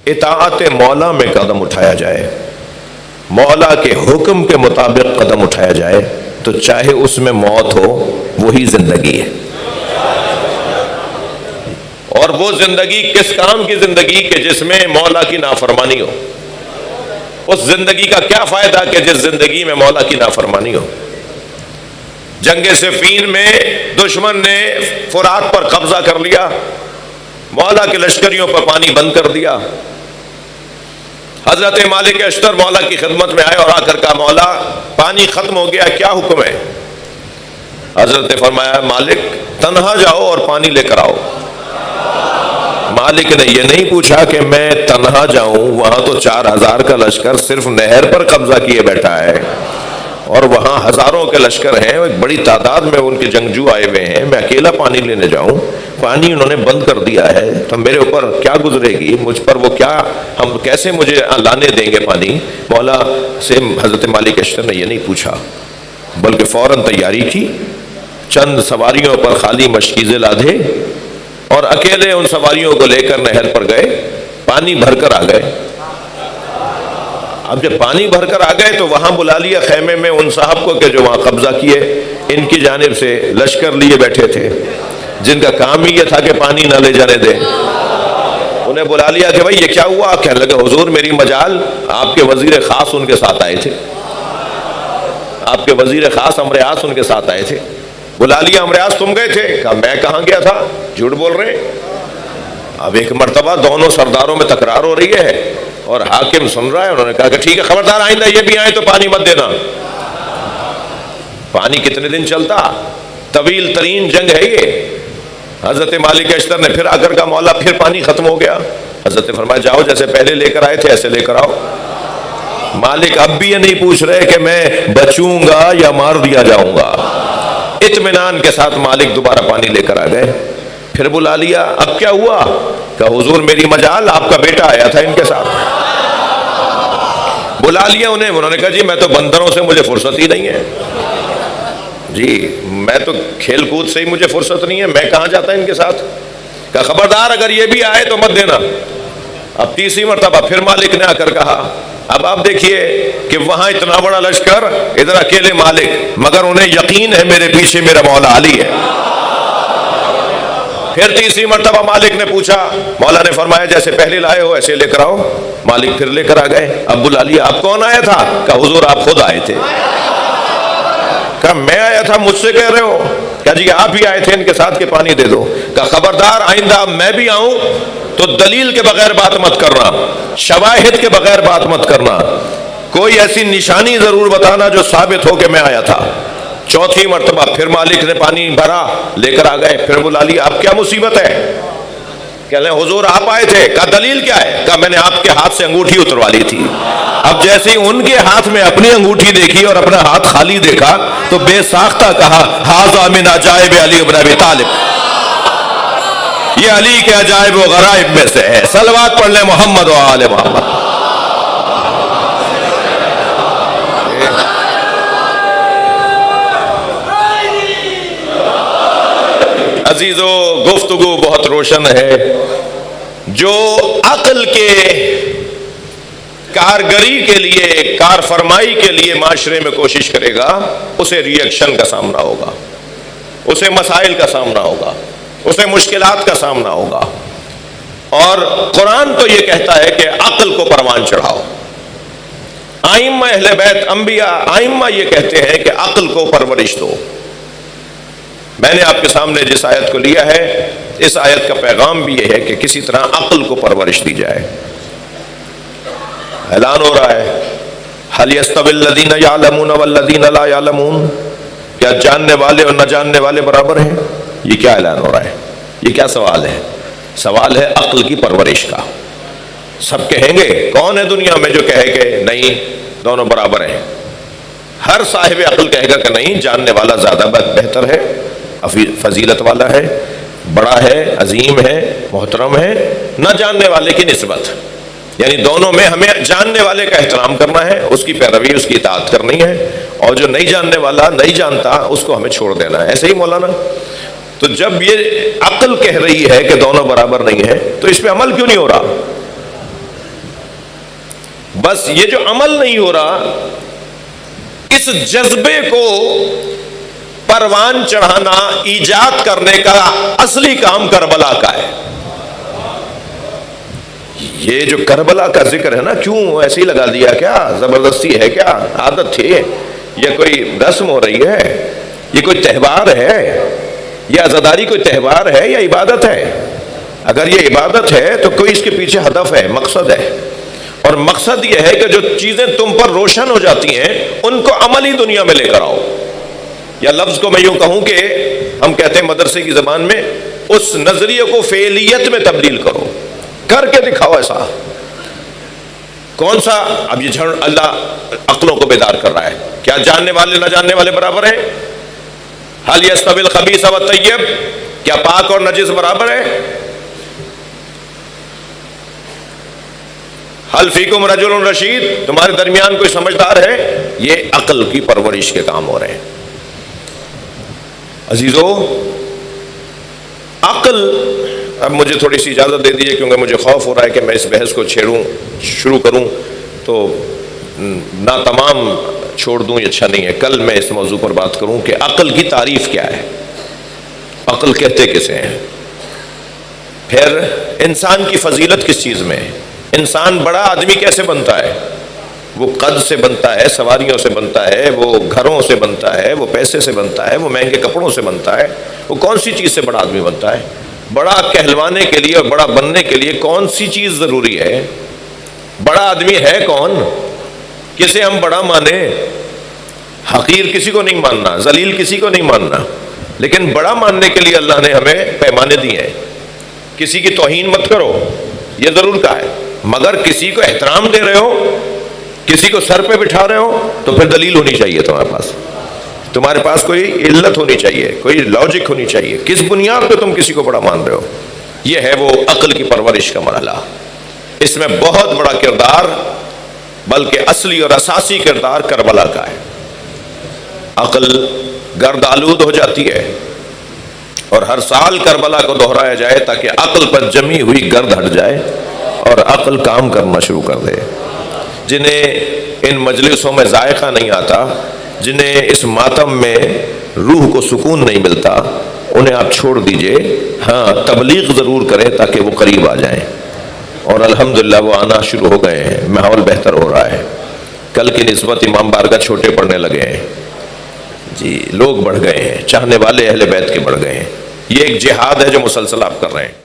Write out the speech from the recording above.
اطاعت مولا میں قدم اٹھایا جائے، مولا کے حکم کے مطابق قدم اٹھایا جائے، تو چاہے اس میں موت ہو وہی زندگی ہے۔ اور وہ زندگی کس کام کی زندگی کہ جس میں مولا کی نافرمانی ہو؟ اس زندگی کا کیا فائدہ کہ جس زندگی میں مولا کی نافرمانی ہو؟ جنگ صفین میں دشمن نے فرات پر قبضہ کر لیا، مولا کے لشکریوں پر پانی بند کر دیا۔ حضرت مالک اشتر مولا کی خدمت میں آئے اور آ کر کہا مولا پانی ختم ہو گیا، کیا حکم ہے؟ حضرت نے فرمایا مالک تنہا جاؤ اور پانی لے کر آؤ۔ مالک نے یہ نہیں پوچھا کہ میں تنہا جاؤں، وہاں تو 4000 کا لشکر صرف نہر پر قبضہ کیے بیٹھا ہے اور وہاں ہزاروں کے لشکر ہیں، ایک بڑی تعداد میں ان کے جنگجو آئے ہوئے ہیں، میں اکیلا پانی لینے جاؤں؟ پانی انہوں نے بند کر دیا ہے تو میرے اوپر کیا گزرے گی، مجھ پر وہ کیا، ہم کیسے مجھے لانے دیں گے پانی؟ مولا سے حضرت مالک اشتر نے یہ نہیں پوچھا بلکہ فوراً تیاری کی، چند سواریوں پر خالی مشکیزیں لادے اور اکیلے ان سواریوں کو لے کر نہر پر گئے، پانی بھر کر آ گئے۔ اب جب پانی بھر کر آ گئے تو وہاں بلا لیا خیمے میں ان صاحب کو کہ جو وہاں قبضہ کیے، ان کی جانب سے لشکر لیے بیٹھے تھے جن کا کام ہی یہ تھا کہ پانی نہ لے جانے دیں۔ انہیں بلا لیا کہ بھائی یہ کیا ہوا؟ کہنے لگے حضور میری مجال آپ کے وزیر خاص ان کے ساتھ آئے تھے، آپ کے وزیر خاص امریاس ان کے ساتھ آئے تھے۔ بلا لیا امریاس تم گئے تھے؟ کہا میں کہاں گیا تھا، جھوٹ بول رہے ہیں۔ اب ایک مرتبہ دونوں سرداروں میں تکرار ہو رہی ہے اور حاکم سن رہا ہے، انہوں نے کہا کہ ٹھیک ہے خبردار آئندہ یہ بھی آئے تو پانی مت دینا۔ پانی کتنے دن چلتا؟ طویل ترین جنگ ہے یہ۔ حضرت مالک اشتر نے پھر آ کر کہا مولا پھر پانی ختم ہو گیا۔ حضرت نے فرمایا جاؤ جیسے پہلے لے کر آئے تھے ایسے لے کر آؤ۔ مالک اب بھی یہ نہیں پوچھ رہے کہ میں بچوں گا یا مار دیا جاؤں گا، اطمینان کے ساتھ مالک دوبارہ پانی لے کر آ گئے۔ پھر بلا لیا، اب کیا ہوا؟ کہ حضور میری مجال آپ کا بیٹا آیا تھا ان کے ساتھ۔ بلا لیا انہوں نے کہا جی میں تو بندروں سے مجھے فرصت ہی نہیں ہے، جی میں تو کھیل کود سے ہی مجھے فرصت نہیں ہے، میں کہاں جاتا ان کے ساتھ؟ کہ خبردار اگر یہ بھی آئے تو مت دینا۔ اب تیسری مرتبہ پھر مالک نے آ کر کہا۔ اب آپ دیکھیے کہ وہاں اتنا بڑا لشکر، ادھر اکیلے مالک، مگر انہیں یقین ہے میرے پیچھے میرا مولا علی ہے۔ پھر تیسری مرتبہ مالک نے پوچھا، مولا نے فرمایا جیسے پہلے لائے ہو ایسے لے کر آؤ۔ مالک پھر لے کر آ گئے۔ اب بلا لیا، اب کون آیا تھا؟ کہ حضور آپ خود آئے تھے۔ کہا میں آیا تھا مجھ سے کہہ رہے ہو؟ کہا جی آپ ہی آئے تھے ان کے ساتھ کہ پانی دے دو۔ کہا خبردار آئندہ میں بھی آؤں تو دلیل کے بغیر بات مت کرنا، شواہد کے بغیر بات مت کرنا، کوئی ایسی نشانی ضرور بتانا جو ثابت ہو کہ میں آیا تھا۔ چوتھی مرتبہ پھر مالک نے پانی بھرا لے کر آ گئے۔ پھر بلا لیا، اب کیا مصیبت ہے؟ کہہ لیں حضور آپ آئے تھے۔ کہا دلیل کیا ہے؟ کہا میں نے آپ کے ہاتھ سے انگوٹھی اتروا لی تھی۔ اب جیسے ہی ان کے ہاتھ میں اپنی انگوٹھی دیکھی اور اپنا ہاتھ خالی دیکھا تو بے ساختہ کہا ھذا من عجائب علی بن ابی طالب، یہ علی کے عجائب و غرائب میں سے ہے۔ صلوات پڑھ لیں محمد و آل محمد۔ عزیزو گفتگو بہت روشن ہے، جو عقل کے کارگری کے لیے، کار فرمائی کے لیے معاشرے میں کوشش کرے گا اسے ری ایکشن کا سامنا ہوگا، اسے مسائل کا سامنا ہوگا، اسے مشکلات کا سامنا ہوگا۔ اور قرآن تو یہ کہتا ہے کہ عقل کو پروان چڑھاؤ۔ ائمہ اہل بیت انبیاء ائمہ یہ کہتے ہیں کہ عقل کو پرورش دو۔ میں نے آپ کے سامنے جس آیت کو لیا ہے، اس آیت کا پیغام بھی یہ ہے کہ کسی طرح عقل کو پرورش دی جائے۔ اعلان ہو رہا ہے هل يستوي الذين يعلمون والذين لا يعلمون، کیا جاننے والے اور نہ جاننے والے برابر ہیں؟ یہ کیا اعلان ہو رہا ہے؟ یہ کیا سوال ہے؟ سوال ہے عقل کی پرورش کا۔ سب کہیں گے، کون ہے دنیا میں جو کہے کہ نہیں دونوں برابر ہیں؟ ہر صاحب عقل کہے گا کہ نہیں، جاننے والا زیادہ بہتر ہے، فضیلت والا ہے، بڑا ہے، عظیم ہے، محترم ہے، نہ جاننے والے کی نسبت، یعنی دونوں میں ہمیں جاننے والے کا احترام کرنا ہے، اس کی پیروی، اس کی اطاعت کرنی ہے، اور جو نہیں جاننے والا نہیں جانتا اس کو ہمیں چھوڑ دینا ہے۔ ایسے ہی مولانا، تو جب یہ عقل کہہ رہی ہے کہ دونوں برابر نہیں ہے تو اس پہ عمل کیوں نہیں ہو رہا؟ بس یہ جو عمل نہیں ہو رہا، اس جذبے کو پروان چڑھانا، ایجاد کرنے کا اصلی کام کربلا کا ہے۔ یہ جو کربلا کا ذکر ہے نا، کیوں ایسے ہی لگا دیا؟ کیا زبردستی ہے؟ کیا عادت تھی؟ یہ کوئی رسم ہو رہی ہے؟ یہ کوئی تہوار ہے؟ یہ عزاداری کوئی تہوار ہے یا عبادت ہے؟ اگر یہ عبادت ہے تو کوئی اس کے پیچھے ہدف ہے، مقصد ہے، اور مقصد یہ ہے کہ جو چیزیں تم پر روشن ہو جاتی ہیں ان کو عملی دنیا میں لے کر آؤ۔ یا لفظ کو میں یوں کہوں کہ ہم کہتے ہیں مدرسے کی زبان میں، اس نظریے کو فعلیت میں تبدیل کرو، کر کے دکھاؤ۔ ایسا کون سا؟ اب یہ اللہ عقلوں کو بیدار کر رہا ہے۔ کیا جاننے والے نہ جاننے والے برابر ہیں؟ حل یستوی الخبیث والطیب، کیا پاک اور نجس برابر ہے؟ حل فیکم رجل رشید، تمہارے درمیان کوئی سمجھدار ہے؟ یہ عقل کی پرورش کے کام ہو رہے ہیں۔ عزیزو، عقل، اب مجھے تھوڑی سی اجازت دے دیجیے کیونکہ مجھے خوف ہو رہا ہے کہ میں اس بحث کو شروع کروں تو نہ تمام چھوڑ دوں، یہ اچھا نہیں ہے۔ کل میں اس موضوع پر بات کروں کہ عقل کی تعریف کیا ہے، عقل کہتے کسے ہیں، پھر انسان کی فضیلت کس چیز میں ہے، انسان بڑا آدمی کیسے بنتا ہے؟ وہ قد سے بنتا ہے، سواریوں سے بنتا ہے، وہ گھروں سے بنتا ہے، وہ پیسے سے بنتا ہے، وہ مہنگے کپڑوں سے بنتا ہے، وہ کون سی چیز سے بڑا آدمی بنتا ہے؟ بڑا کہلوانے کے لیے اور بڑا بننے کے لیے کون سی چیز ضروری ہے؟ بڑا آدمی ہے کون؟ کسے ہم بڑا مانیں؟ حقیر کسی کو نہیں ماننا، ذلیل کسی کو نہیں ماننا، لیکن بڑا ماننے کے لیے اللہ نے ہمیں پیمانے دیے ہیں۔ کسی کی توہین مت کرو، یہ ضرور کہا ہے، مگر کسی کو احترام دے رہے ہو، کسی کو سر پہ بٹھا رہے ہو تو پھر دلیل ہونی چاہیے تمہارے پاس کوئی علت ہونی چاہیے، کوئی لاجک ہونی چاہیے، کس بنیاد پہ تم کسی کو بڑا مان رہے ہو۔ یہ ہے وہ عقل کی پرورش کا مرحلہ۔ اس میں بہت بڑا کردار، بلکہ اصلی اور اساسی کردار کربلا کا ہے۔ عقل گرد آلود ہو جاتی ہے اور ہر سال کربلا کو دہرایا جائے تاکہ عقل پر جمی ہوئی گرد ہٹ جائے اور عقل کام کرنا شروع کر دے۔ جنہیں ان مجلسوں میں ذائقہ نہیں آتا، جنہیں اس ماتم میں روح کو سکون نہیں ملتا، انہیں آپ چھوڑ دیجئے، ہاں تبلیغ ضرور کریں تاکہ وہ قریب آ جائیں، اور الحمدللہ وہ آنا شروع ہو گئے ہیں، ماحول بہتر ہو رہا ہے۔ کل کی نسبت امام بارگاہ چھوٹے پڑھنے لگے ہیں جی، لوگ بڑھ گئے ہیں، چاہنے والے اہل بیت کے بڑھ گئے ہیں۔ یہ ایک جہاد ہے جو مسلسل آپ کر رہے ہیں۔